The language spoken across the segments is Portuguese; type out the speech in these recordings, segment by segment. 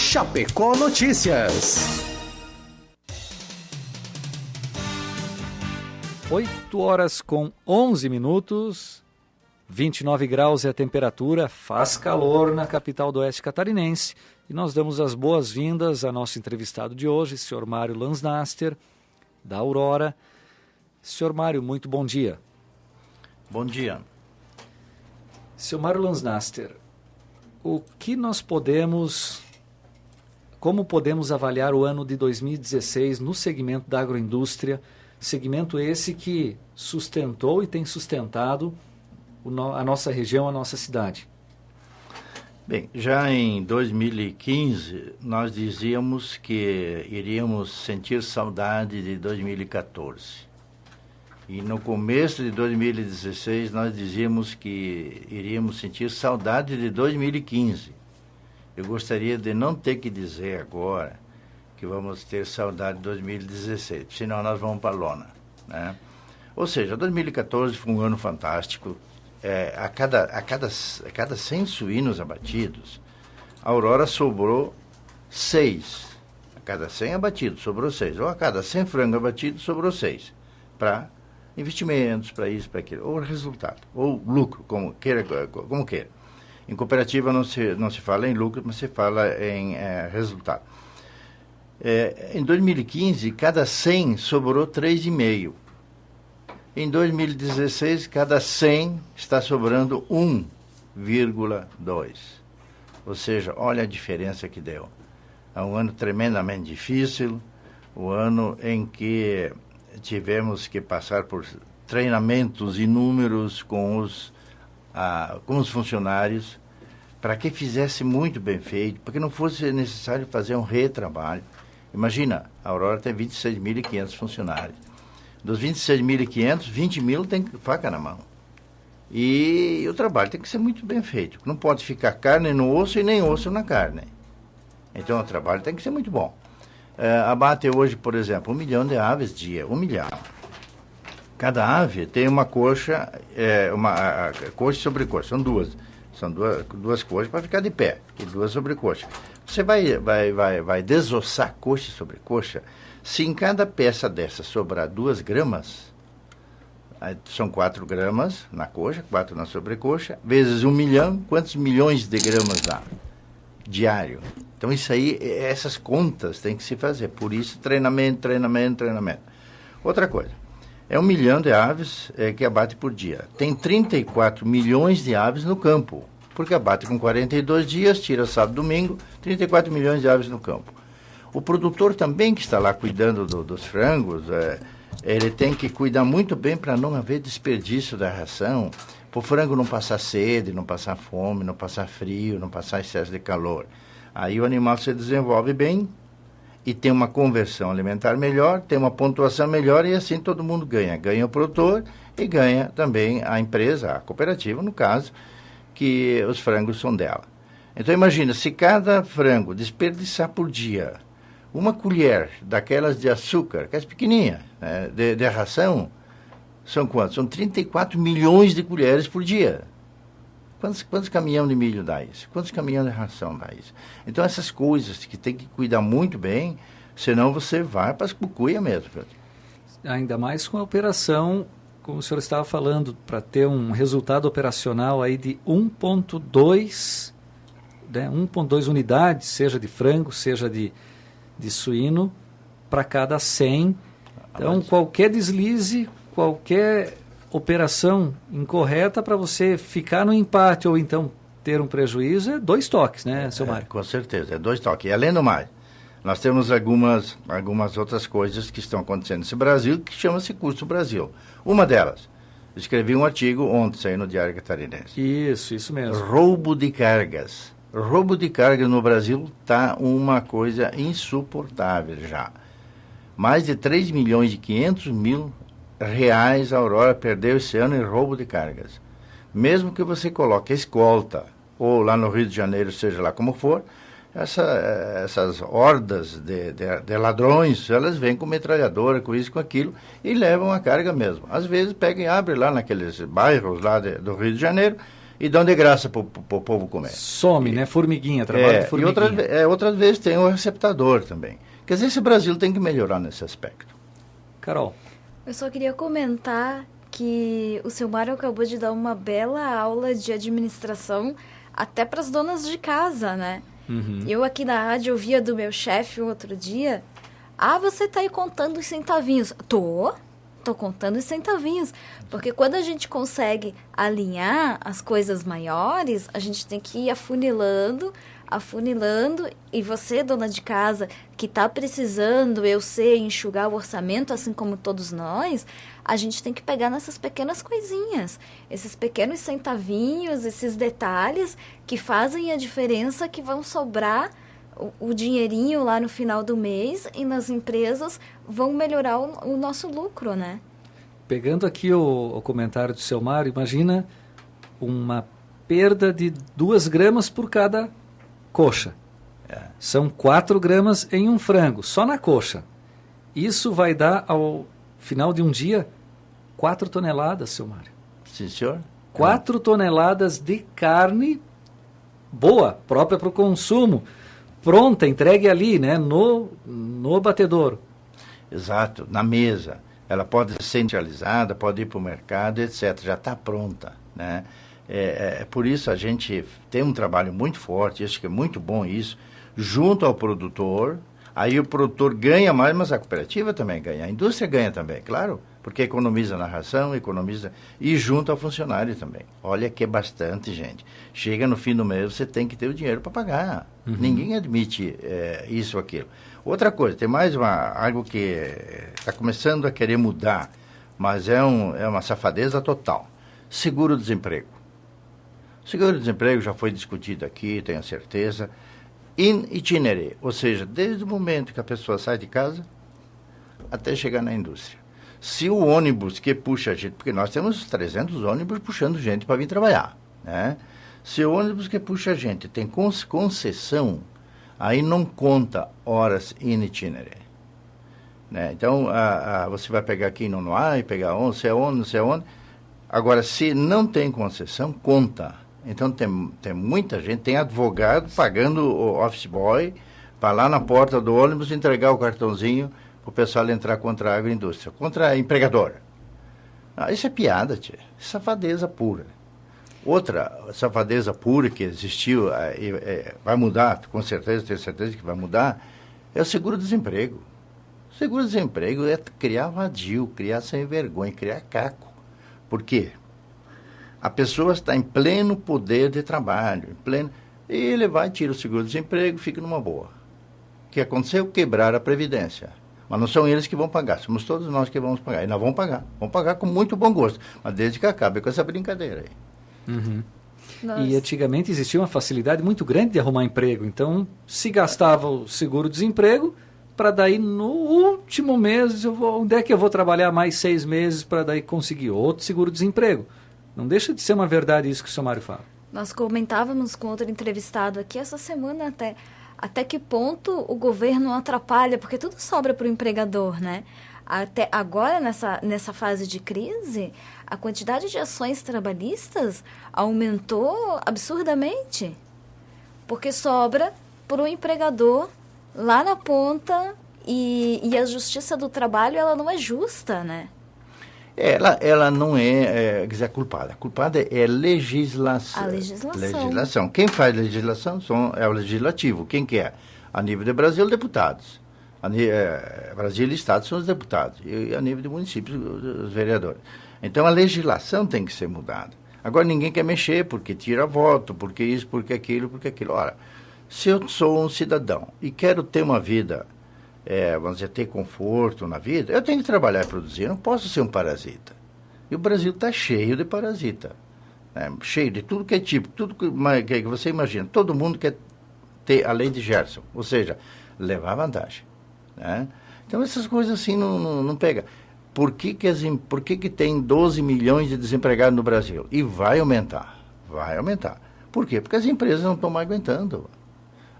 Chapecó Notícias. 8h11, 29 graus é a temperatura, faz calor na capital do Oeste Catarinense. E nós damos as boas-vindas ao nosso entrevistado de hoje, senhor Mário Lansnaster, da Aurora. Senhor Mário, muito bom dia. Bom dia. Senhor Mário Lansnaster, como podemos avaliar o ano de 2016 no segmento da agroindústria, segmento esse que sustentou e tem sustentado a nossa região, a nossa cidade? Bem, já em 2015, nós dizíamos que iríamos sentir saudade de 2014. E no começo de 2016, nós dizíamos que iríamos sentir saudade de 2015. Eu gostaria de não ter que dizer agora que vamos ter saudade de 2016, senão nós vamos para a lona, né? Ou seja, 2014 foi um ano fantástico. A cada 100 suínos abatidos, a Aurora sobrou 6. A cada 100 abatidos, sobrou 6. Ou a cada 100 frangos abatidos, sobrou 6. Para investimentos, para isso, para aquilo. Ou resultado, ou lucro, como queira. Em cooperativa não se fala em lucro, mas se fala em resultado. Em 2015, cada 100 sobrou 3,5. Em 2016, cada 100 está sobrando 1,2. Ou seja, olha a diferença que deu. É um ano tremendamente difícil, o ano em que tivemos que passar por treinamentos inúmeros com os funcionários, para que fizesse muito bem feito, para que não fosse necessário fazer um retrabalho. Imagina, a Aurora tem 26.500 funcionários. Dos 26.500, 20 mil tem faca na mão. E o trabalho tem que ser muito bem feito. Não pode ficar carne no osso e nem osso na carne. Então o trabalho tem que ser muito bom. Abate hoje, por exemplo, 1 milhão de aves dia. 1 milhão. Cada ave tem uma coxa, coxa e sobrecoxa. São duas. São duas coxas para ficar de pé. E 2 sobrecoxas. Você vai desossar coxa e sobrecoxa. Se em cada peça dessa sobrar 2 gramas, são 4 gramas na coxa, 4 na sobrecoxa, vezes 1 milhão, quantos milhões de gramas dá? Diário. Então isso aí, essas contas tem que se fazer. Por isso, treinamento. Outra coisa, 1 milhão de aves que abate por dia. Tem 34 milhões de aves no campo, porque abate com 42 dias, tira sábado e domingo, 34 milhões de aves no campo. O produtor também que está lá cuidando dos frangos, ele tem que cuidar muito bem para não haver desperdício da ração, para o frango não passar sede, não passar fome, não passar frio, não passar excesso de calor. Aí o animal se desenvolve bem e tem uma conversão alimentar melhor, tem uma pontuação melhor e assim todo mundo ganha. Ganha o produtor e ganha também a empresa, a cooperativa, no caso, que os frangos são dela. Então imagina, se cada frango desperdiçar por dia 1 colher daquelas de açúcar, que é pequenininha, né, de ração, são quantos? São 34 milhões de colheres por dia. Quantos caminhões de milho dá isso? Quantos caminhões de ração dá isso? Então essas coisas que tem que cuidar muito bem, senão você vai para as cucuia mesmo. Ainda mais com a operação, como o senhor estava falando, para ter um resultado operacional aí de 1,2, né, 1,2 unidades, seja de frango, seja de suíno, para cada 100. Então, qualquer deslize, qualquer operação incorreta para você ficar no empate ou então ter um prejuízo, é 2 toques, né, seu Mário? Com certeza, é 2 toques. E além do mais, nós temos algumas outras coisas que estão acontecendo nesse Brasil, que chama-se Custo Brasil. Uma delas, escrevi um artigo ontem, saiu no Diário Catarinense. Isso mesmo. Roubo de cargas. Roubo de carga no Brasil está uma coisa insuportável já. Mais de 3.500.000 reais a Aurora perdeu esse ano em roubo de cargas. Mesmo que você coloque a escolta, ou lá no Rio de Janeiro, seja lá como for, essas hordas de ladrões, elas vêm com metralhadora, com isso, com aquilo, e levam a carga mesmo. Às vezes pegam e abrem lá naqueles bairros lá do Rio de Janeiro, e dão de graça para o povo comer. Some, né? Formiguinha, trabalho de formiguinha. E outras vezes tem o receptador também. Quer dizer, esse Brasil tem que melhorar nesse aspecto. Carol. Eu só queria comentar que o seu Mário acabou de dar uma bela aula de administração até para as donas de casa, né? Uhum. Eu aqui na rádio ouvia do meu chefe outro dia: você tá aí contando os centavinhos. Tô contando os centavinhos. Porque quando a gente consegue alinhar as coisas maiores, a gente tem que ir afunilando, e você, dona de casa, que está precisando, eu sei, enxugar o orçamento, assim como todos nós, a gente tem que pegar nessas pequenas coisinhas, esses pequenos centavinhos, esses detalhes que fazem a diferença, que vão sobrar o dinheirinho lá no final do mês, e nas empresas vão melhorar o nosso lucro, né? Pegando aqui o comentário do seu Mário, imagina uma perda de 2 gramas por cada coxa. São 4 gramas em um frango, só na coxa. Isso vai dar, ao final de um dia, 4 toneladas, seu Mário. Sim, senhor. 4 toneladas de carne boa, própria para o consumo, pronta, entregue ali, né, no batedouro. Exato, na mesa. Ela pode ser centralizada, pode ir para o mercado, etc. Já está pronta, né? Por isso a gente tem um trabalho muito forte, acho que é muito bom isso, junto ao produtor. Aí o produtor ganha mais, mas a cooperativa também ganha, a indústria ganha também, claro, porque economiza na ração, economiza, e junto ao funcionário também. Olha que é bastante, gente. Chega no fim do mês, você tem que ter o dinheiro para pagar. Uhum. Ninguém admite isso ou aquilo. Outra coisa, tem mais algo que está começando a querer mudar, mas é uma safadeza total. Seguro-desemprego. Seguro-desemprego já foi discutido aqui, tenho certeza. In itinere, ou seja, desde o momento que a pessoa sai de casa até chegar na indústria. Se o ônibus que puxa a gente, porque nós temos 300 ônibus puxando gente para vir trabalhar, né? Se o ônibus que puxa a gente tem concessão, aí não conta horas in itinere, né? Então, você vai pegar aqui no Noá e pegar onde, não sei onde. Agora, se não tem concessão, conta. Então, tem muita gente, tem advogado pagando o office boy para lá na porta do ônibus entregar o cartãozinho para o pessoal entrar contra a agroindústria, contra a empregadora. Isso é piada, tia. Safadeza pura. Outra safadeza pura que existiu, vai mudar, com certeza, tenho certeza que vai mudar, é o seguro-desemprego. O seguro-desemprego é criar vadio, criar sem vergonha, criar caco. Por quê? A pessoa está em pleno poder de trabalho, e ele vai, tira o seguro-desemprego, fica numa boa. O que aconteceu? Quebrar a Previdência. Mas não são eles que vão pagar, somos todos nós que vamos pagar. E nós vamos pagar com muito bom gosto, mas desde que acabe com essa brincadeira aí. Uhum. E antigamente existia uma facilidade muito grande de arrumar emprego, então se gastava o seguro-desemprego para daí no último mês, onde é que eu vou trabalhar mais 6 meses para daí conseguir outro seguro-desemprego? Não deixa de ser uma verdade isso que o seu Mário fala. Nós comentávamos com outro entrevistado aqui essa semana até que ponto o governo atrapalha, porque tudo sobra para o empregador, né? Até agora, nessa fase de crise, a quantidade de ações trabalhistas aumentou absurdamente, porque sobra para o empregador lá na ponta, e a justiça do trabalho, ela não é justa, né? Ela não quer dizer, culpada. A culpada é legislação. A legislação. Quem faz legislação é o legislativo. Quem que é? A nível de Brasil, deputados. Brasil e Estado são os deputados. E a nível de municípios, os vereadores. Então, a legislação tem que ser mudada. Agora, ninguém quer mexer porque tira voto, porque isso, porque aquilo, porque aquilo. Ora, se eu sou um cidadão e quero ter uma vida, vamos dizer, ter conforto na vida, eu tenho que trabalhar e produzir, eu não posso ser um parasita. E o Brasil está cheio de parasita, né? Cheio de tudo que é tipo, tudo que você imagina. Todo mundo quer ter a lei de Gerson, ou seja, levar vantagem, né? Então, essas coisas assim não pega. Por que tem 12 milhões de desempregados no Brasil? E vai aumentar. Por quê? Porque as empresas não estão mais aguentando.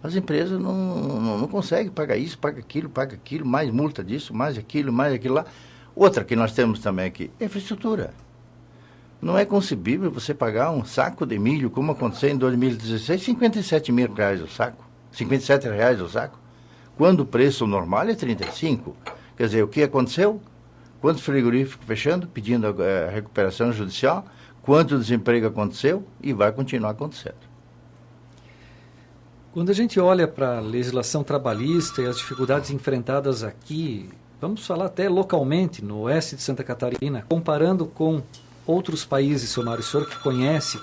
As empresas não conseguem pagar isso, paga aquilo, mais multa disso, mais aquilo lá. Outra que nós temos também aqui, infraestrutura. Não é concebível você pagar um saco de milho, como aconteceu em 2016, R$ 57.000 o saco. R$ 57 o saco. Quando o preço normal é 35. Quer dizer, o que aconteceu? Quantos frigoríficos fechando, pedindo a recuperação judicial? Quanto desemprego aconteceu? E vai continuar acontecendo. Quando a gente olha para a legislação trabalhista e as dificuldades enfrentadas aqui, vamos falar até localmente, no oeste de Santa Catarina, comparando com outros países, seu Mário, o senhor que conhece,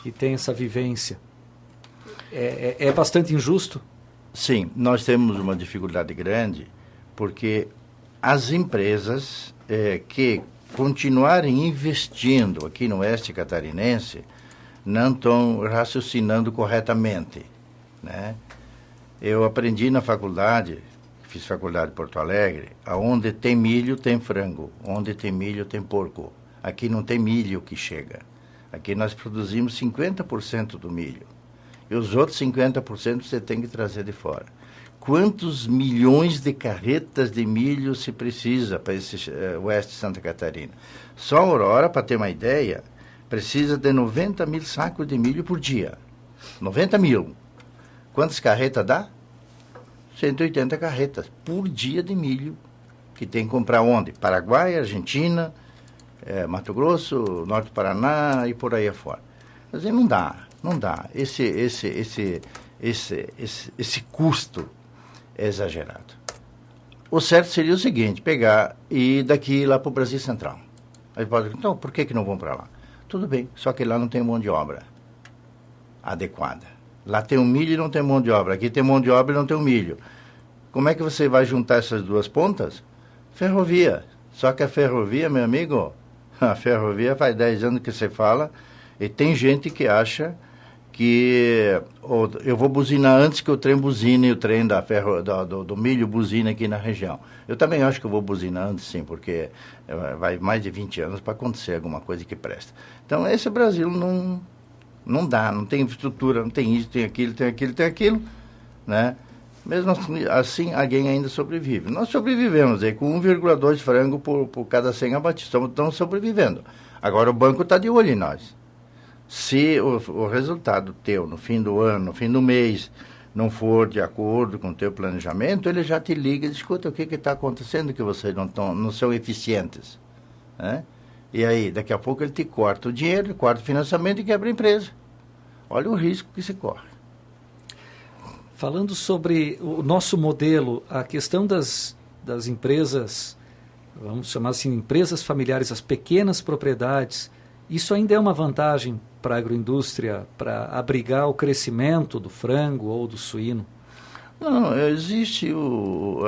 que tem essa vivência, é bastante injusto? Sim, nós temos uma dificuldade grande, porque as empresas que continuarem investindo aqui no oeste catarinense não estão raciocinando corretamente, né? Eu aprendi na faculdade, fiz faculdade em Porto Alegre, aonde tem milho tem frango, onde tem milho tem porco. Aqui não tem milho que chega. Aqui nós produzimos 50% do milho. E os outros 50% você tem que trazer de fora. Quantos milhões de carretas de milho se precisa para esse oeste de Santa Catarina? Só a Aurora, para ter uma ideia, precisa de 90 mil sacos de milho por dia. 90 mil. Quantas carretas dá? 180 carretas por dia de milho, que tem que comprar onde? Paraguai, Argentina, Mato Grosso, Norte do Paraná e por aí afora. Quer dizer, não dá. Esse custo é exagerado. O certo seria o seguinte, pegar e ir daqui lá para o Brasil Central. Aí pode, então, por que não vão para lá? Tudo bem, só que lá não tem mão de obra adequada. Lá tem o milho e não tem mão de obra. Aqui tem mão de obra e não tem o milho. Como é que você vai juntar essas duas pontas? Ferrovia. Só que a ferrovia, meu amigo, a ferrovia faz 10 anos que você fala, e tem gente que acha que eu vou buzinar antes que o trem buzine, e o trem do milho buzina aqui na região. Eu também acho que eu vou buzinar antes, sim, porque vai mais de 20 anos para acontecer alguma coisa que presta. Então, esse Brasil não dá, não tem infraestrutura, não tem isso, tem aquilo, né? Mesmo assim, alguém ainda sobrevive. Nós sobrevivemos aí com 1,2 frango por cada 100 abatidos, estamos sobrevivendo. Agora o banco está de olho em nós. Se o resultado teu no fim do ano, no fim do mês, não for de acordo com o teu planejamento, ele já te liga e diz, escuta, o que está acontecendo que vocês não são eficientes, né? E aí, daqui a pouco ele te corta o dinheiro, corta o financiamento e quebra a empresa. Olha o risco que se corre. Falando sobre o nosso modelo, a questão das empresas, vamos chamar assim, empresas familiares, as pequenas propriedades, isso ainda é uma vantagem para a agroindústria, para abrigar o crescimento do frango ou do suíno? Não, existe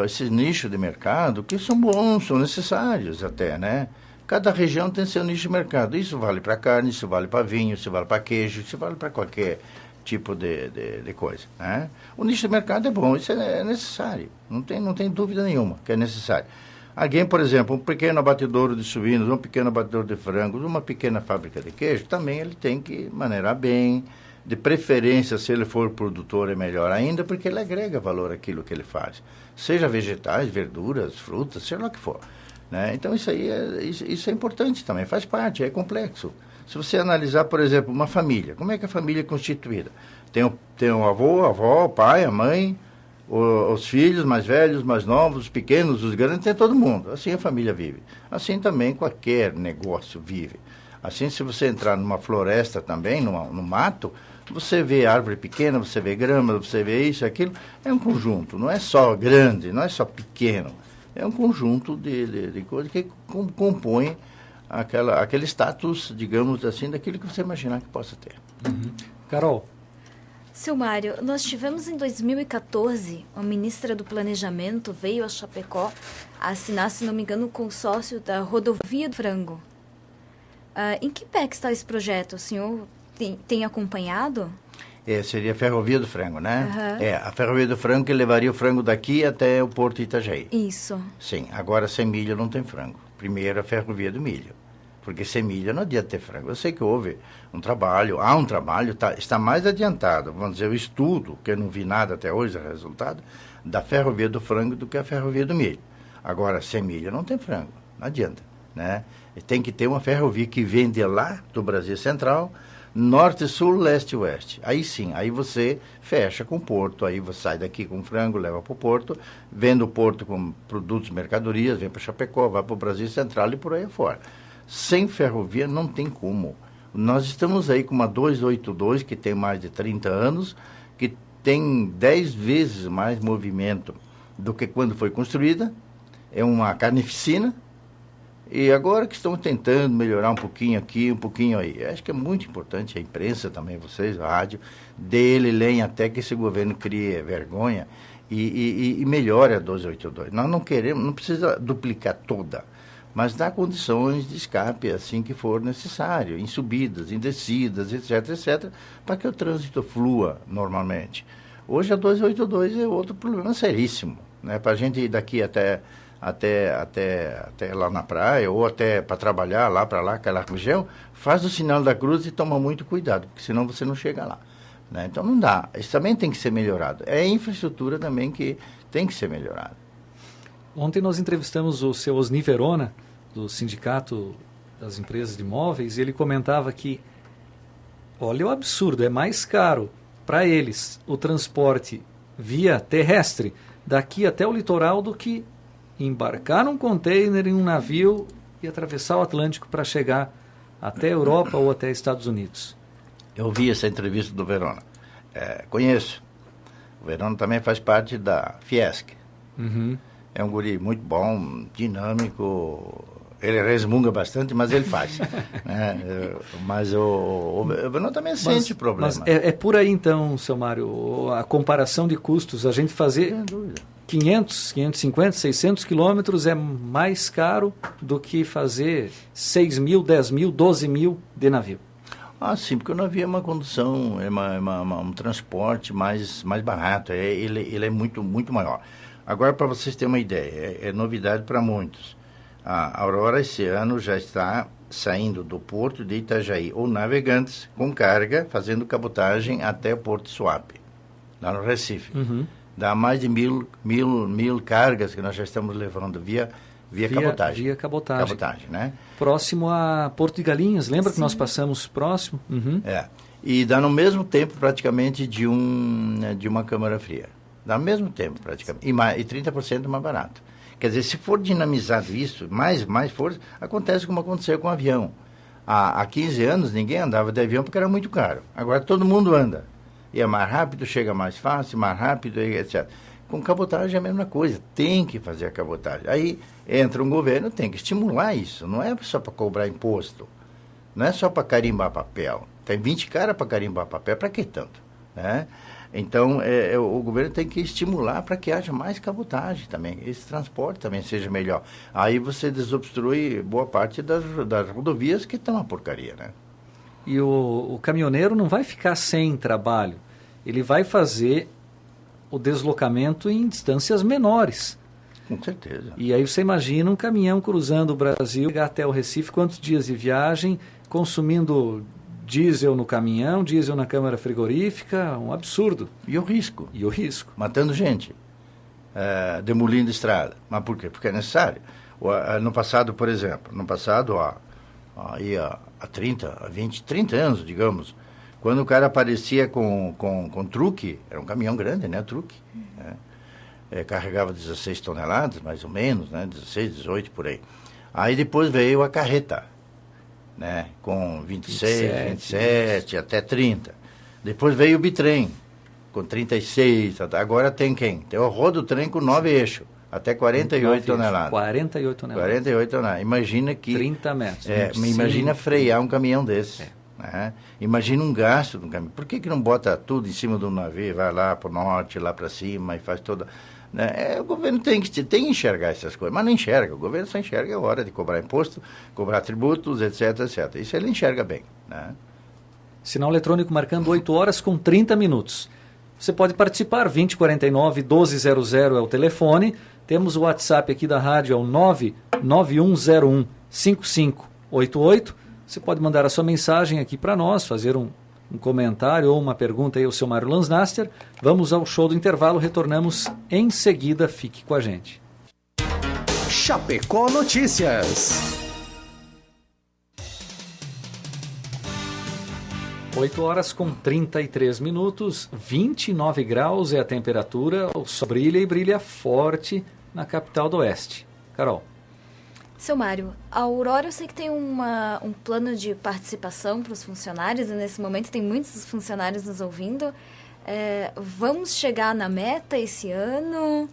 esse nicho de mercado que são bons, são necessários até, né? Cada região tem seu nicho de mercado. Isso vale para carne, isso vale para vinho, isso vale para queijo, isso vale para qualquer tipo de coisa, né? O nicho de mercado é bom, isso é necessário. Não tem dúvida nenhuma que é necessário. Alguém, por exemplo, um pequeno abatedouro de suínos, um pequeno abatedouro de frangos, uma pequena fábrica de queijo, também ele tem que maneirar bem. De preferência, se ele for produtor, é melhor ainda, porque ele agrega valor àquilo que ele faz. Seja vegetais, verduras, frutas, seja lá o que for, né? Então, isso é importante também, faz parte, é complexo. Se você analisar, por exemplo, uma família, como é que a família é constituída? Tem o avô, a avó, o pai, a mãe, os filhos mais velhos, mais novos, os pequenos, os grandes, tem todo mundo. Assim a família vive. Assim também qualquer negócio vive. Assim, se você entrar numa floresta também, no mato, você vê árvore pequena, você vê grama, você vê isso, aquilo. É um conjunto, não é só grande, não é só pequeno. É um conjunto de coisas que compõem aquele status, digamos assim, daquilo que você imaginar que possa ter. Uhum. Carol? Seu Mário, nós tivemos em 2014, a ministra do Planejamento veio a Chapecó assinar, se não me engano, o consórcio da Rodovia do Frango. Em que pé que está esse projeto? O senhor tem acompanhado? Seria a Ferrovia do Frango, né? Uhum. A Ferrovia do Frango que levaria o frango daqui até o Porto de Itajaí. Isso. Sim, agora sem milho não tem frango. Primeiro a Ferrovia do Milho. Porque sem milho não adianta ter frango. Eu sei que há um trabalho, está mais adiantado, vamos dizer, o estudo, que eu não vi nada até hoje, o resultado, da Ferrovia do Frango do que a Ferrovia do Milho. Agora, sem milho não tem frango, não adianta. né? E tem que ter uma ferrovia que vem de lá do Brasil Central, norte, sul, leste e oeste. Aí sim, aí você fecha com o porto, aí você sai daqui com frango, leva para o porto, vem do porto com produtos, mercadorias, vem para Chapecó, vai para o Brasil Central e por aí afora. Sem ferrovia não tem como. Nós estamos aí com uma 282, que tem mais de 30 anos, que tem 10 vezes mais movimento do que quando foi construída. É uma carnificina. E agora que estão tentando melhorar um pouquinho aqui, um pouquinho aí. Acho que é muito importante a imprensa também, vocês, a rádio, dele, leem até que esse governo crie vergonha e melhore a 282. Nós não queremos, não precisa duplicar toda, mas dá condições de escape assim que for necessário, em subidas, em descidas, etc., para que o trânsito flua normalmente. Hoje a 282 é outro problema seríssimo, né? Para a gente ir daqui até lá na praia, ou até para trabalhar lá para lá, aquela região, faz o sinal da cruz e toma muito cuidado, porque senão você não chega lá, né? Então não dá, isso também tem que ser melhorado. É a infraestrutura também que tem que ser melhorada. Ontem nós entrevistamos o seu Osni Verona, do Sindicato das Empresas de Móveis, e ele comentava que, olha o absurdo, é mais caro para eles o transporte via terrestre daqui até o litoral do que embarcar num container em um navio e atravessar o Atlântico para chegar até a Europa ou até Estados Unidos. Eu vi essa entrevista do Verona. Conheço. O Verona também faz parte da Fiesc. Uhum. É um guri muito bom, dinâmico. Ele resmunga bastante, mas ele faz. Né? Mas o Verona também sente problema. Mas é por aí então, seu Mário, a comparação de custos, a gente fazer... Sem dúvida. 500, 550, 600 quilômetros é mais caro do que fazer 6 mil, 10 mil, 12 mil de navio. Ah, sim, porque o navio é uma condução, um transporte mais barato, ele é muito, muito maior. Agora, para vocês terem uma ideia, é novidade para muitos. A Aurora, esse ano, já está saindo do porto de Itajaí, ou Navegantes, com carga, fazendo cabotagem até o Porto Suape, lá no Recife. Uhum. Dá mais de mil cargas que nós já estamos levando via cabotagem. Via cabotagem. Cabotagem, né? Próximo a Porto de Galinhas, lembra? Sim. Que nós passamos próximo? Uhum. E dá no mesmo tempo praticamente de uma câmara fria. Dá no mesmo tempo praticamente. E 30% mais barato. Quer dizer, se for dinamizado isso, mais força, acontece como aconteceu com o avião. Há 15 anos ninguém andava de avião porque era muito caro. Agora todo mundo anda. E é mais rápido, chega mais fácil, mais rápido, etc. Com cabotagem é a mesma coisa, tem que fazer a cabotagem. Aí entra um governo, tem que estimular isso, não é só para cobrar imposto, não é só para carimbar papel. Tem 20 caras para carimbar papel, para que tanto? Né? Então, o governo tem que estimular para que haja mais cabotagem também, esse transporte também seja melhor. Aí você desobstrui boa parte das rodovias que estão uma porcaria, né? E o caminhoneiro não vai ficar sem trabalho. Ele vai fazer o deslocamento em distâncias menores. Com certeza. E aí você imagina um caminhão cruzando o Brasil, chegar até o Recife, quantos dias de viagem, consumindo diesel no caminhão, diesel na câmara frigorífica, um absurdo. E o risco. Matando gente, demolindo estrada. Mas por quê? Porque é necessário. No passado, por exemplo, há 30 anos, digamos, quando o cara aparecia com truque, era um caminhão grande, né, truque, né? Carregava 16 toneladas, mais ou menos, né, 16, 18, por aí. Aí depois veio a carreta, né, com 27, até 30. Depois veio o bitrem, com 36, agora tem quem? Tem o rodotrem com 9 eixos. Até 48 toneladas. 48 toneladas. 48 toneladas. Imagina que... 30 metros. Imagina frear um caminhão desse. Né? Imagina um gasto de um caminhão. Por que não bota tudo em cima do navio, vai lá para o norte, lá para cima e faz toda... Né? O governo tem que enxergar essas coisas, mas não enxerga. O governo só enxerga a hora de cobrar imposto, cobrar tributos, etc. Isso ele enxerga bem. Né? Sinal eletrônico marcando 8 horas com 30 minutos. Você pode participar, 2049-1200 é o telefone. Temos o WhatsApp aqui da rádio, é o 991015588. Você pode mandar a sua mensagem aqui para nós, fazer um comentário ou uma pergunta aí ao seu Mário Lansnaster. Vamos ao show do intervalo, retornamos em seguida. Fique com a gente. Chapecó Notícias. 8 horas com 33 minutos, 29 graus é a temperatura, o sol brilha e brilha forte na capital do Oeste. Carol. Seu Mário, a Aurora eu sei que tem um plano de participação para os funcionários, e nesse momento tem muitos funcionários nos ouvindo. Vamos chegar na meta esse ano?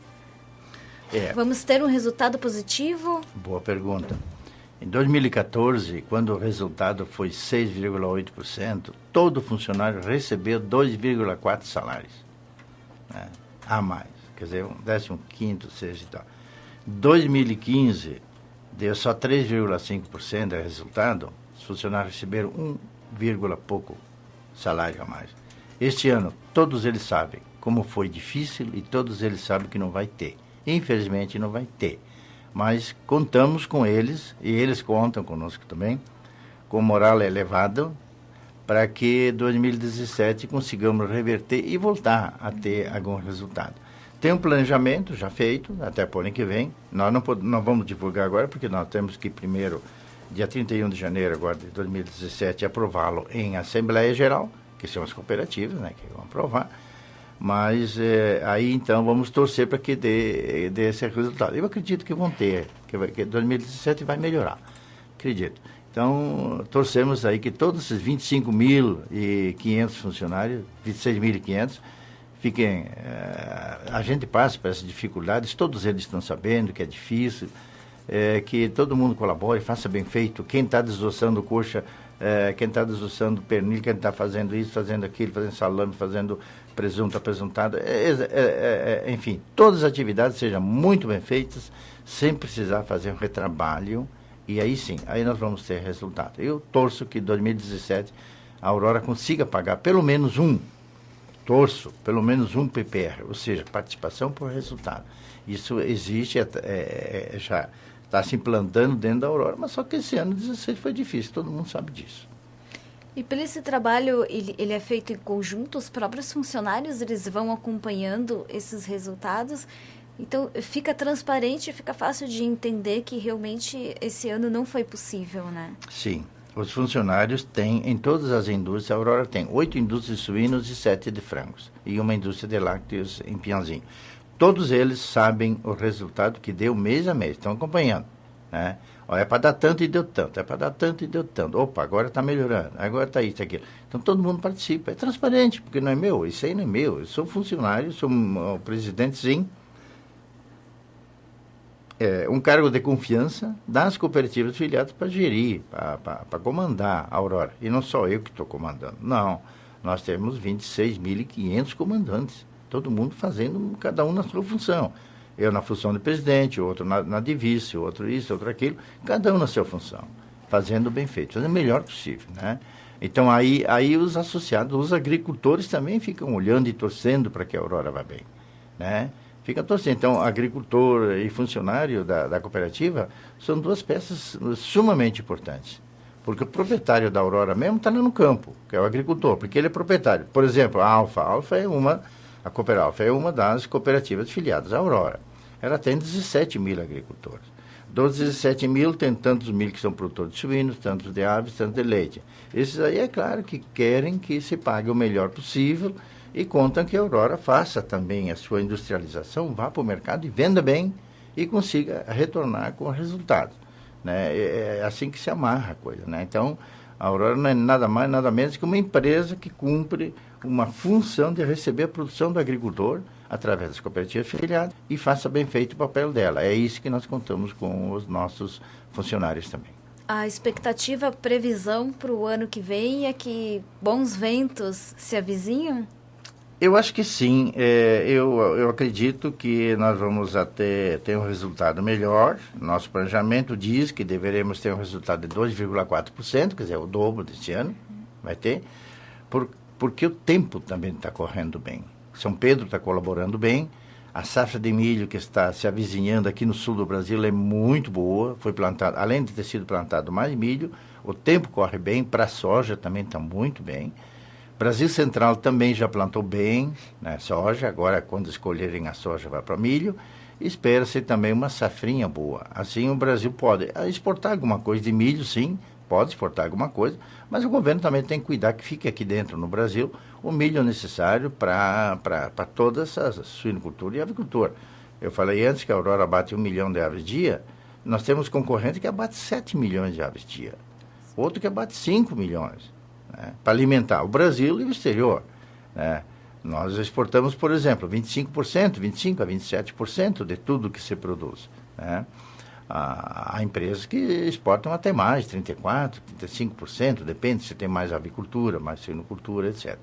Vamos ter um resultado positivo? Boa pergunta. Em 2014, quando o resultado foi 6,8%, todo funcionário recebeu 2,4 salários, né, a mais. Quer dizer, 15º, seja e tal. Em 2015, deu só 3,5% de resultado, os funcionários receberam pouco salário a mais. Este ano, todos eles sabem como foi difícil e todos eles sabem que não vai ter. Infelizmente, não vai ter. Mas contamos com eles, e eles contam conosco também, com moral elevado, para que 2017 consigamos reverter e voltar a ter algum resultado. Tem um planejamento já feito, até para o ano que vem. Nós não vamos divulgar agora, porque nós temos que primeiro, dia 31 de janeiro agora de 2017, aprová-lo em Assembleia Geral, que são as cooperativas, né, que vão aprovar. Mas aí então vamos torcer para que dê esse resultado. Eu acredito que vão ter, que 2017 vai melhorar, acredito. Então torcemos aí que todos esses 25.500 funcionários, 26.500, fiquem, a gente passa por essas dificuldades, todos eles estão sabendo que é difícil, que todo mundo colabore, faça bem feito. Quem está desossando coxa, quem está desossando pernil, quem está fazendo isso, fazendo aquilo, fazendo salame, fazendo presunto, apresentado, enfim, todas as atividades sejam muito bem feitas, sem precisar fazer um retrabalho, e aí sim, aí nós vamos ter resultado. Eu torço que em 2017 a Aurora consiga pagar pelo menos um PPR, ou seja, participação por resultado. Isso existe, já está se implantando dentro da Aurora, mas só que esse ano 2016 foi difícil, todo mundo sabe disso. E pelo esse trabalho, ele é feito em conjunto, os próprios funcionários, eles vão acompanhando esses resultados, então fica transparente, fica fácil de entender que realmente esse ano não foi possível, né? Sim, os funcionários têm, em todas as indústrias, a Aurora tem 8 indústrias de suínos e 7 de frangos, e uma indústria de lácteos em Pianzinho. Todos eles sabem o resultado que deu mês a mês, estão acompanhando, né? É para dar tanto e deu tanto, é para dar tanto e deu tanto. Opa, agora está melhorando, agora está isso, aquilo. Então todo mundo participa, é transparente, porque não é meu, isso aí não é meu. Eu sou funcionário, sou o presidente, sim. Um cargo de confiança das cooperativas filiadas para gerir, para comandar a Aurora. E não só eu que estou comandando, não. Nós temos 26.500 comandantes, todo mundo fazendo, cada um na sua função. Eu na função de presidente, outro na de vice, outro isso, outro aquilo, cada um na sua função, fazendo bem feito, fazendo o melhor possível, né? Então, aí os associados, os agricultores também ficam olhando e torcendo para que a Aurora vá bem, né? Fica torcendo. Então, agricultor e funcionário da cooperativa são duas peças sumamente importantes, porque o proprietário da Aurora mesmo está lá no campo, que é o agricultor, porque ele é proprietário. Por exemplo, a Alfa a Cooper Alfa é uma das cooperativas filiadas à Aurora. Ela tem 17 mil agricultores. Dos 17 mil, tem tantos mil que são produtores de suínos, tantos de aves, tantos de leite. Esses aí, é claro, que querem que se pague o melhor possível e contam que a Aurora faça também a sua industrialização, vá para o mercado e venda bem e consiga retornar com resultados, né? É assim que se amarra a coisa, né? Então, a Aurora não é nada mais, nada menos que uma empresa que cumpre uma função de receber a produção do agricultor através das cooperativas filiadas e faça bem feito o papel dela. É isso que nós contamos com os nossos funcionários também. A expectativa, previsão para o ano que vem é que bons ventos se avizinham? Eu acho que sim. Eu acredito que nós vamos até ter um resultado melhor. Nosso planejamento diz que deveremos ter um resultado de 2,4%, quer dizer, o dobro desse ano, vai ter, porque o tempo também está correndo bem. São Pedro está colaborando bem, a safra de milho que está se avizinhando aqui no sul do Brasil é muito boa, foi plantado, além de ter sido plantado mais milho, o tempo corre bem, para a soja também está muito bem. Brasil Central também já plantou bem, né, soja, agora quando escolherem a soja vai para milho, espera-se também uma safrinha boa. Assim o Brasil pode exportar alguma coisa de milho, sim, pode exportar alguma coisa, mas o governo também tem que cuidar que fique aqui dentro, no Brasil, o milho necessário para toda essa suinocultura e avicultura. Eu falei antes que a Aurora abate 1 milhão de aves dia, nós temos concorrente que abate 7 milhões de aves dia, outro que abate 5 milhões, né, para alimentar o Brasil e o exterior, né. Nós exportamos, por exemplo, 25%, 25% a 27% de tudo que se produz, né. Há empresas que exportam até mais, 34%, 35%, depende se tem mais avicultura, mais suinocultura, etc.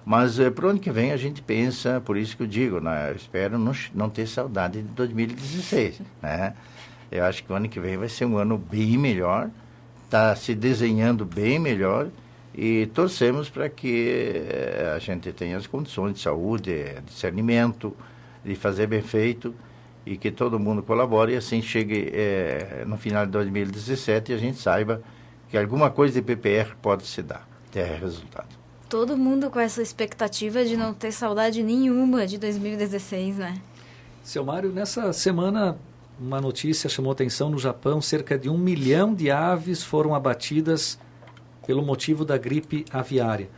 Mas para o ano que vem a gente pensa, por isso que eu digo, né, eu espero não ter saudade de 2016, né. Eu acho que o ano que vem vai ser um ano bem melhor, está se desenhando bem melhor e torcemos para que a gente tenha as condições de saúde, de discernimento, de fazer bem feito e que todo mundo colabore e assim chegue no final de 2017 e a gente saiba que alguma coisa de PPR pode se dar, ter resultado. Todo mundo com essa expectativa de não ter saudade nenhuma de 2016, né? Seu Mário, nessa semana uma notícia chamou atenção no Japão, cerca de 1 milhão de aves foram abatidas pelo motivo da gripe aviária.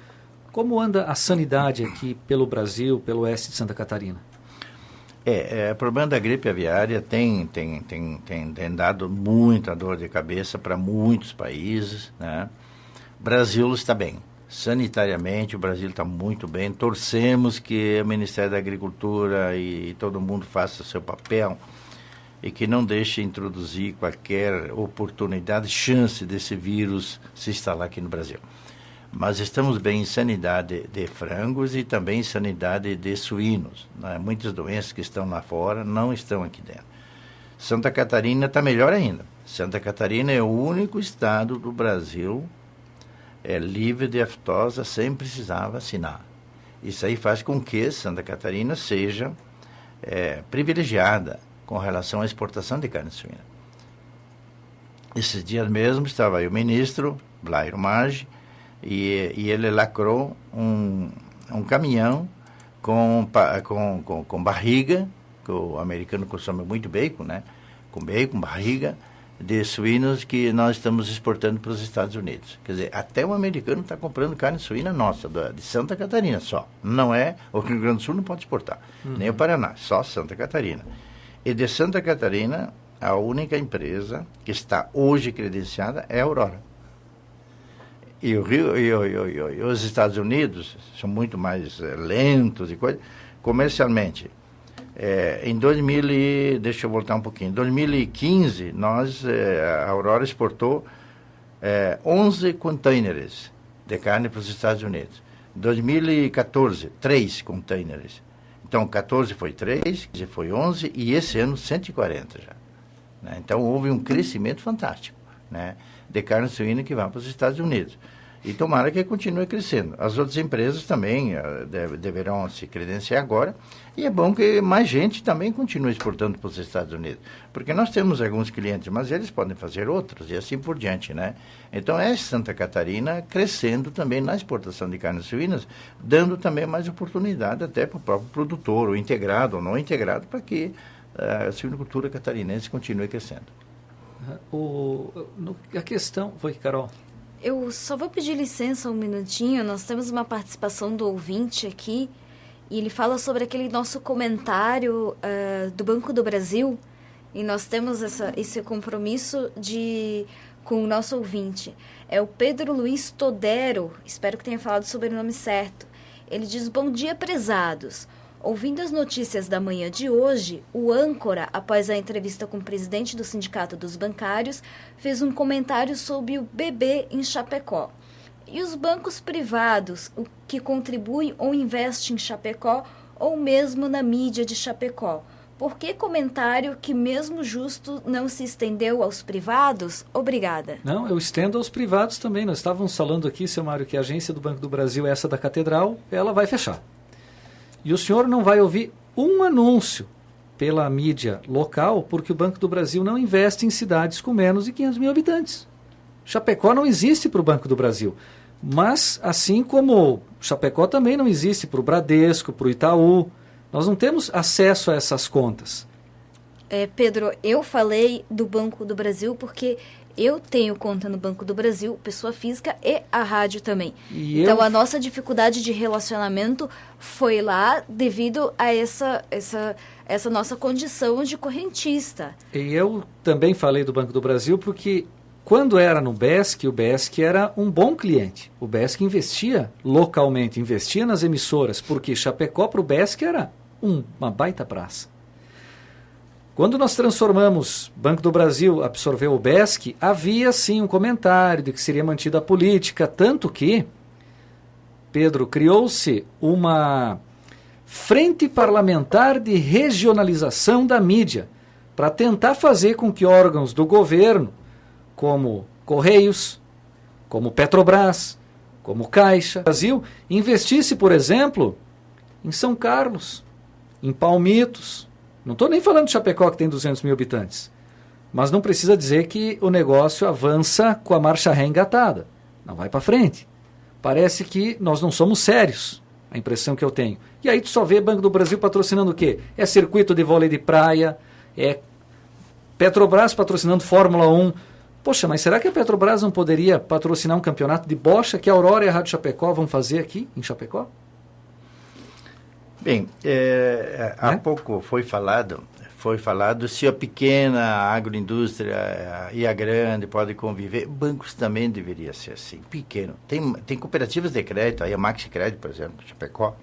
Como anda a sanidade aqui pelo Brasil, pelo oeste de Santa Catarina? O problema da gripe aviária tem dado muita dor de cabeça para muitos países, né? O Brasil está bem. Sanitariamente, o Brasil está muito bem. Torcemos que o Ministério da Agricultura e todo mundo faça o seu papel e que não deixe introduzir qualquer oportunidade, chance desse vírus se instalar aqui no Brasil. Mas estamos bem em sanidade de frangos e também em sanidade de suínos, né? Muitas doenças que estão lá fora não estão aqui dentro. Santa Catarina está melhor ainda. Santa Catarina é o único estado do Brasil livre de aftosa sem precisar vacinar. Isso aí faz com que Santa Catarina seja privilegiada com relação à exportação de carne suína. Esses dias mesmo estava aí o ministro Blairo Maggi e ele lacrou um caminhão com barriga, que o americano consome muito bacon, né? Com bacon, barriga de suínos que nós estamos exportando para os Estados Unidos. Quer dizer, até o americano está comprando carne suína nossa, de Santa Catarina só. Não é, o Rio Grande do Sul não pode exportar, nem o Paraná, só Santa Catarina. E de Santa Catarina, a única empresa que está hoje credenciada é a Aurora. E os Estados Unidos são muito mais lentos e coisas. Comercialmente, deixa eu voltar um pouquinho. Em 2015, a Aurora exportou 11 containers de carne para os Estados Unidos. Em 2014, 3 containers. Então, 14 foi 3, 15 foi 11 e esse ano 140 já. Né? Então, houve um crescimento fantástico, né, de carne suína que vai para os Estados Unidos. E tomara que continue crescendo. As outras empresas também deverão se credenciar agora. E é bom que mais gente também continue exportando para os Estados Unidos. Porque nós temos alguns clientes, mas eles podem fazer outros e assim por diante, né? Então, Santa Catarina crescendo também na exportação de carnes suínas, dando também mais oportunidade até para o próprio produtor, ou integrado ou não integrado, para que a suinocultura catarinense continue crescendo. A questão... Foi, Carol? Eu só vou pedir licença um minutinho, nós temos uma participação do ouvinte aqui, e ele fala sobre aquele nosso comentário do Banco do Brasil, e nós temos esse compromisso com o nosso ouvinte. É o Pedro Luiz Todero, espero que tenha falado sobre o nome certo. Ele diz: bom dia, prezados. Ouvindo as notícias da manhã de hoje, o âncora, após a entrevista com o presidente do Sindicato dos Bancários, fez um comentário sobre o BB em Chapecó. E os bancos privados, o que contribuem ou investem em Chapecó ou mesmo na mídia de Chapecó? Por que comentário que, mesmo justo, não se estendeu aos privados? Obrigada. Não, eu estendo aos privados também. Nós estávamos falando aqui, seu Mário, que a agência do Banco do Brasil, essa da Catedral, ela vai fechar. E o senhor não vai ouvir um anúncio pela mídia local, porque o Banco do Brasil não investe em cidades com menos de 500 mil habitantes. Chapecó não existe para o Banco do Brasil. Mas, assim como Chapecó também não existe para o Bradesco, para o Itaú, nós não temos acesso a essas contas. Pedro, eu falei do Banco do Brasil porque Eu tenho conta no Banco do Brasil, pessoa física, e a rádio também. E então, eu- a nossa dificuldade de relacionamento foi lá devido a essa nossa condição de correntista. E eu também falei do Banco do Brasil porque quando era no BESC, o BESC era um bom cliente. O BESC investia localmente, investia nas emissoras, porque Chapecó para o BESC era uma baita praça. Quando nós transformamos Banco do Brasil, absorveu o BESC, havia sim um comentário de que seria mantida a política, tanto que, Pedro, criou-se uma frente parlamentar de regionalização da mídia para tentar fazer com que órgãos do governo, como Correios, como Petrobras, como Caixa, Brasil, investisse, por exemplo, em São Carlos, em Palmitos. Não estou nem falando de Chapecó, que tem 200 mil habitantes. Mas não precisa dizer que o negócio avança com a marcha ré engatada. Não vai para frente. Parece que nós não somos sérios, a impressão que eu tenho. E aí tu só vê Banco do Brasil patrocinando o quê? É circuito de vôlei de praia, é Petrobras patrocinando Fórmula 1. Poxa, mas será que a Petrobras não poderia patrocinar um campeonato de bocha que a Aurora e a Rádio Chapecó vão fazer aqui em Chapecó? Bem, há pouco foi falado se a pequena agroindústria e a grande podem conviver. Bancos também deveria ser assim, pequeno. Tem cooperativas de crédito, aí a Maxi Crédito, por exemplo, Chapecó,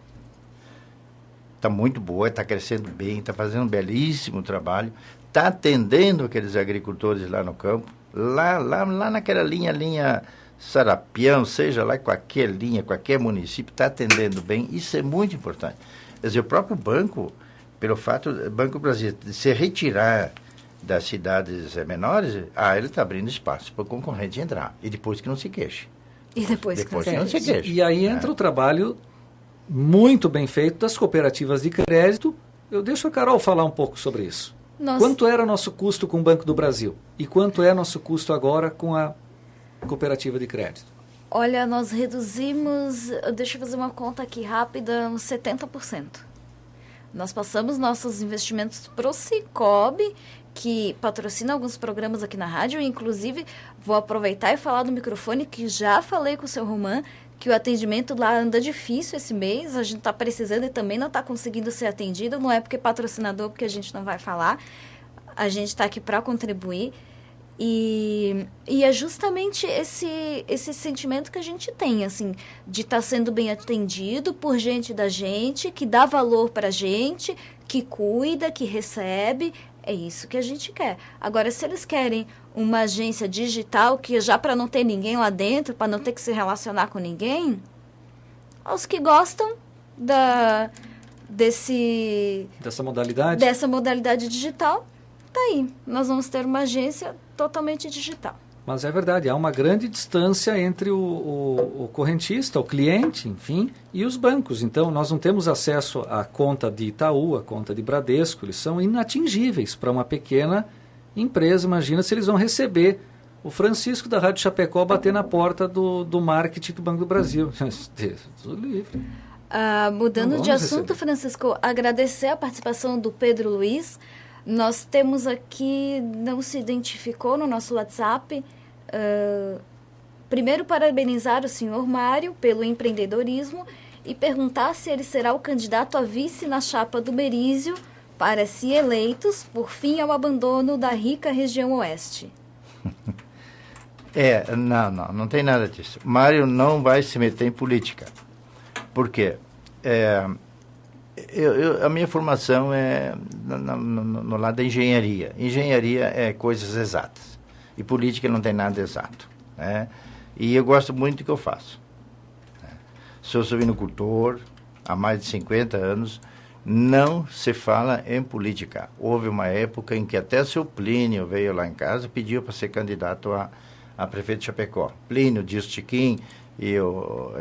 está muito boa, está crescendo bem, está fazendo um belíssimo trabalho, está atendendo aqueles agricultores lá no campo, lá naquela linha Sarapião, seja lá qualquer linha, qualquer município, está atendendo bem. Isso é muito importante. Quer dizer, o próprio banco, pelo fato do Banco Brasil de se retirar das cidades menores, ele está abrindo espaço para o concorrente entrar. E depois que não se queixe. E depois que não se queixe. E aí entra o trabalho muito bem feito das cooperativas de crédito. Eu deixo a Carol falar um pouco sobre isso. Quanto era nosso custo com o Banco do Brasil? E quanto é nosso custo agora com a cooperativa de crédito? Olha, nós reduzimos, deixa eu fazer uma conta aqui rápida, uns 70%. Nós passamos nossos investimentos para o Cicobi, que patrocina alguns programas aqui na rádio. Inclusive, vou aproveitar e falar no microfone que já falei com o seu Romã, que o atendimento lá anda difícil esse mês. A gente está precisando e também não está conseguindo ser atendido. Não é porque é patrocinador, porque a gente não vai falar. A gente está aqui para contribuir. E é justamente esse sentimento que a gente tem, assim, de estar sendo bem atendido por gente da gente, que dá valor para a gente, que cuida, que recebe. É isso que a gente quer. Agora, se eles querem uma agência digital, que já para não ter ninguém lá dentro, para não ter que se relacionar com ninguém, os que gostam dessa modalidade digital, tá aí. Nós vamos ter uma agência totalmente digital. Mas é verdade, há uma grande distância entre o correntista, o cliente, enfim, e os bancos. Então, nós não temos acesso à conta de Itaú, à conta de Bradesco, eles são inatingíveis para uma pequena empresa. Imagina se eles vão receber o Francisco da Rádio Chapecó bater na porta do marketing do Banco do Brasil. Tudo livre. Mudando de assunto, Francisco, agradecer a participação do Pedro Luiz. Nós temos aqui, não se identificou no nosso WhatsApp, primeiro parabenizar o senhor Mário pelo empreendedorismo e perguntar se ele será o candidato a vice na chapa do Merizio para, se eleitos, por fim ao abandono da rica região oeste. Não tem nada disso. Mário não vai se meter em política. Por quê? A minha formação é no lado da engenharia. Engenharia é coisas exatas. E política não tem nada exato. Né? E eu gosto muito do que eu faço. Sou suinocultor há mais de 50 anos. Não se fala em política. Houve uma época em que até o seu Plínio veio lá em casa e pediu para ser candidato a prefeito de Chapecó. Plínio, Dias Chiquim e o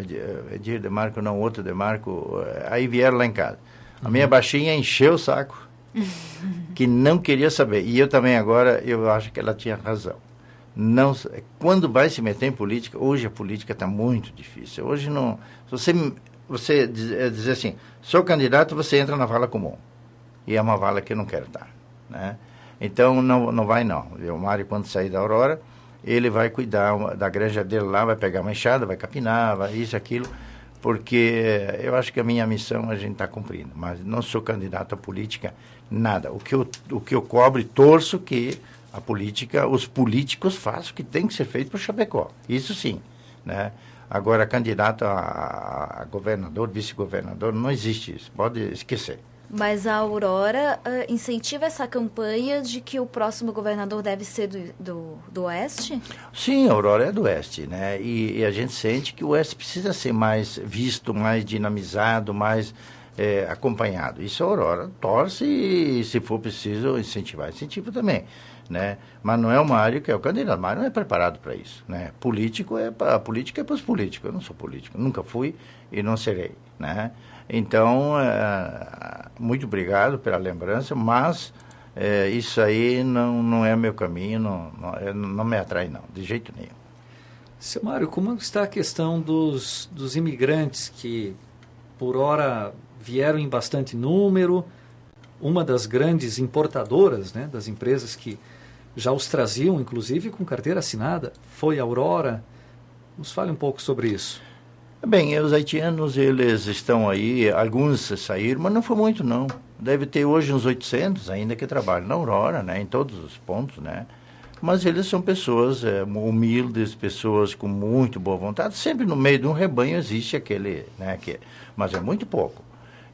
Edir Demarco, não, outro Demarco, aí vieram lá em casa. A minha baixinha encheu o saco, que não queria saber. E eu também agora, eu acho que ela tinha razão. Não, quando vai se meter em política, hoje a política está muito difícil. Hoje não... Se você dizer assim, sou candidato, você entra na vala comum. E é uma vala que eu não quero estar. Né? Então, não vai não. O Mário, quando sair da Aurora, ele vai cuidar da granja dele lá, vai pegar uma enxada, vai capinar, vai isso, aquilo, porque eu acho que a minha missão a gente está cumprindo, mas não sou candidato à política, nada. O que eu cobro e torço que a política, os políticos façam o que tem que ser feito para o Chapecó, isso sim, né? Agora, candidato a governador, vice-governador, não existe isso, pode esquecer. Mas a Aurora incentiva essa campanha de que o próximo governador deve ser do Oeste? Sim, a Aurora é do Oeste, né? E a gente sente que o Oeste precisa ser mais visto, mais dinamizado, mais acompanhado. Isso a Aurora torce e, se for preciso, incentiva também, né? Mas não é uma área que é o candidato, mas não é preparado para isso, né? A política é para os políticos. Eu não sou político, nunca fui e não serei, né? Então, muito obrigado pela lembrança, mas isso aí não é meu caminho, não me atrai não, de jeito nenhum. Seu Mário, como está a questão dos imigrantes que, por hora, vieram em bastante número? Uma das grandes importadoras, né, das empresas que já os traziam, inclusive, com carteira assinada, foi a Aurora. Nos fale um pouco sobre isso. Bem, os haitianos, eles estão aí, alguns saíram, mas não foi muito, não. Deve ter hoje uns 800 ainda que trabalham na Aurora, né, em todos os pontos, né. Mas eles são pessoas humildes, pessoas com muito boa vontade. Sempre no meio de um rebanho existe aquele, né, mas é muito pouco.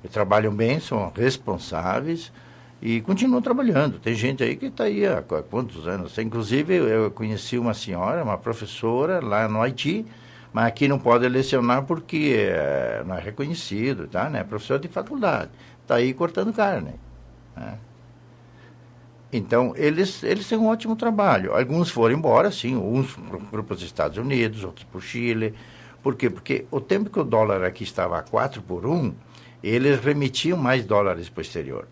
Eles trabalham bem, são responsáveis e continuam trabalhando. Tem gente aí que está aí há quantos anos? Inclusive, eu conheci uma senhora, uma professora lá no Haiti, mas aqui não pode lecionar porque não é reconhecido, tá, né? Professor de faculdade. Está aí cortando carne, né? Então, eles têm um ótimo trabalho. Alguns foram embora, sim, uns para os Estados Unidos, outros para o Chile. Por quê? Porque o tempo que o dólar aqui estava a 4 por 1, eles remetiam mais dólares para o exterior,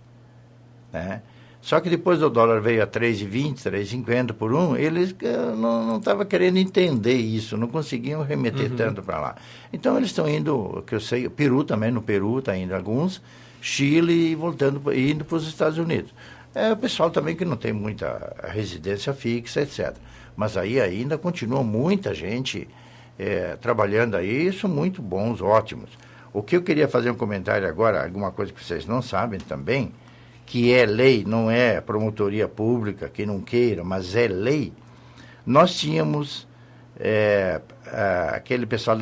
né? Só que depois o dólar veio a 3,20, 3,50 por 1, eles não estavam querendo entender isso, não conseguiam remeter tanto para lá. Então, eles estão indo, que eu sei, Peru também, no Peru está indo alguns, Chile e indo para os Estados Unidos. O pessoal também que não tem muita residência fixa, etc. Mas aí ainda continua muita gente trabalhando aí, são muito bons, ótimos. O que eu queria fazer um comentário agora, alguma coisa que vocês não sabem também, que é lei, não é promotoria pública, que não queira, mas é lei. Nós tínhamos aquele pessoal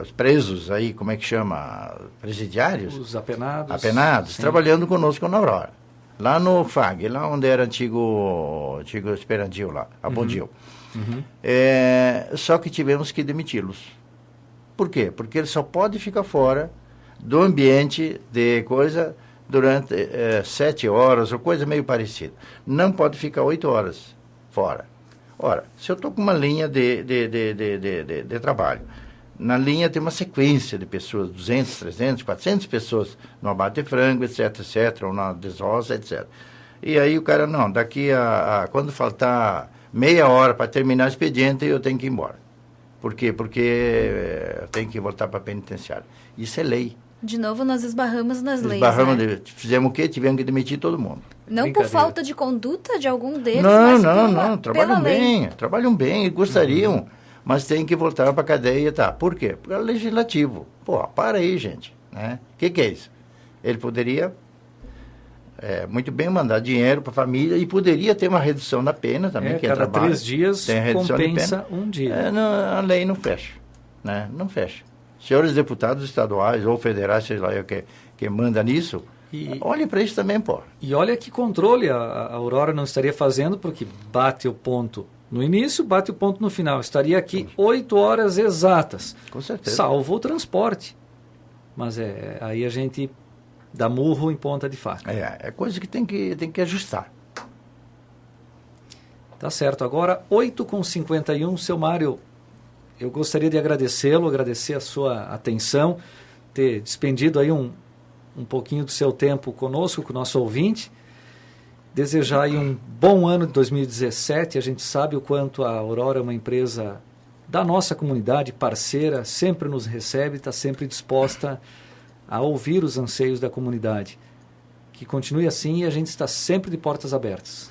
os presos aí, como é que chama? Presidiários? Os apenados. Apenados, trabalhando conosco na Aurora. Lá no FAG, lá onde era antigo Esperantil, lá, a Bondil. Só que tivemos que demiti-los. Por quê? Porque ele só pode ficar fora do ambiente de coisa durante 7 horas ou coisa meio parecida. Não pode ficar 8 horas fora. Ora, se eu estou com uma linha de trabalho, na linha tem uma sequência de pessoas, 200, 300, 400 pessoas no abate de frango, etc, ou na desossa, etc. E aí o cara, não, daqui quando faltar meia hora para terminar o expediente, eu tenho que ir embora. Por quê? Porque eu tenho que voltar para a penitenciária. Isso é lei. De novo, nós esbarramos nas leis, né? Fizemos o quê? Tivemos que demitir todo mundo. Não por falta de conduta de algum deles, não, mas não, trabalham bem, gostariam, mas tem que voltar para a cadeia, tá? Por quê? Porque é legislativo. Pô, para aí, gente, né? O que é isso? Ele poderia muito bem mandar dinheiro para a família e poderia ter uma redução da pena também, que cada trabalho, 3 dias tem redução compensa de pena. um dia. A lei não fecha, né? Não fecha. Senhores deputados estaduais ou federais, sei lá, que manda nisso, olhe para isso também, pô. E olha que controle a Aurora não estaria fazendo, porque bate o ponto no início, bate o ponto no final. Estaria aqui 8 horas exatas. Com certeza. Salvo o transporte. Mas aí a gente dá murro em ponta de faca. É coisa que tem que ajustar. Tá certo. Agora, 8h51, seu Mário, eu gostaria de agradecê-lo, agradecer a sua atenção, ter despendido aí um pouquinho do seu tempo conosco, com o nosso ouvinte. Desejar aí um bom ano de 2017. A gente sabe o quanto a Aurora é uma empresa da nossa comunidade, parceira, sempre nos recebe, está sempre disposta a ouvir os anseios da comunidade. Que continue assim e a gente está sempre de portas abertas.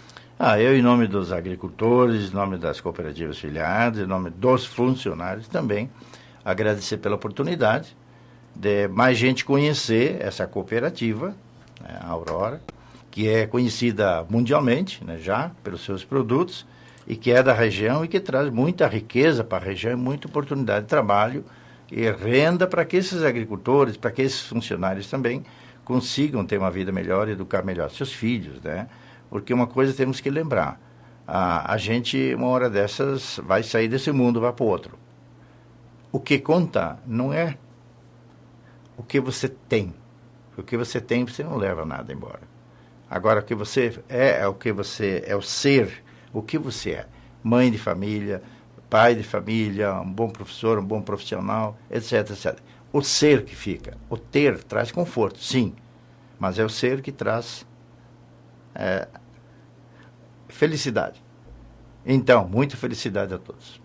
Eu, em nome dos agricultores, em nome das cooperativas filiadas, em nome dos funcionários também, agradecer pela oportunidade de mais gente conhecer essa cooperativa, né, a Aurora, que é conhecida mundialmente, né, já pelos seus produtos, e que é da região e que traz muita riqueza para a região, muita oportunidade de trabalho e renda para que esses agricultores, para que esses funcionários também consigam ter uma vida melhor e educar melhor seus filhos, né? Porque uma coisa temos que lembrar, a gente, uma hora dessas, vai sair desse mundo, vai para o outro. O que conta não é o que você tem. O que você tem, você não leva nada embora. Agora, o que você é o que você é, o ser, o que você é. Mãe de família, pai de família, um bom professor, um bom profissional, etc, etc. O ser que fica. O ter traz conforto, sim, mas é o ser que traz felicidade. Então, muita felicidade a todos.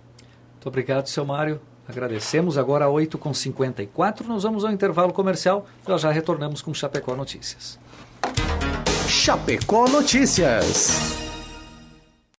Muito obrigado, seu Mário. Agradecemos. Agora, 8h54, nós vamos ao intervalo comercial. Já retornamos com Chapecó Notícias. Chapecó Notícias.